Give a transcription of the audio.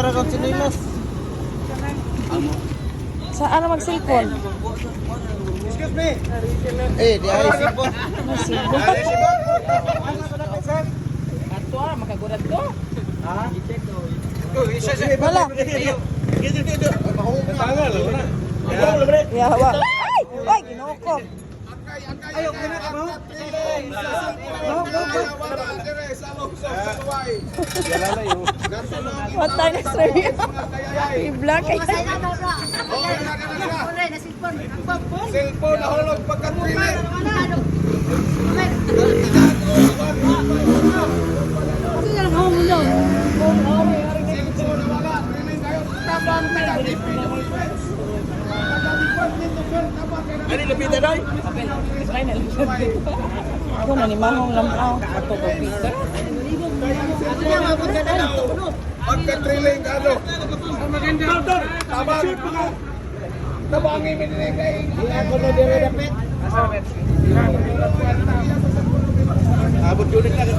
Para kang sinilas. Saan na mag-cellphone? Excuse me. Eh, di ay sipon. Ato ah, makagurad ko. Ha? Wala. Tangal, wala. Yawa. Ay! Ay, ginuko. Ayaw ka na mo. What time is it? I-vlog kay Cellphone na hulog pagkatili. Ano lapit na daw? Ako na ni Mahong Lamao. Ato ko pizza. Pagka-trilling ano? Maganda. Tabangin mo din kay. Ako na dire dapat. Abot ulit lang.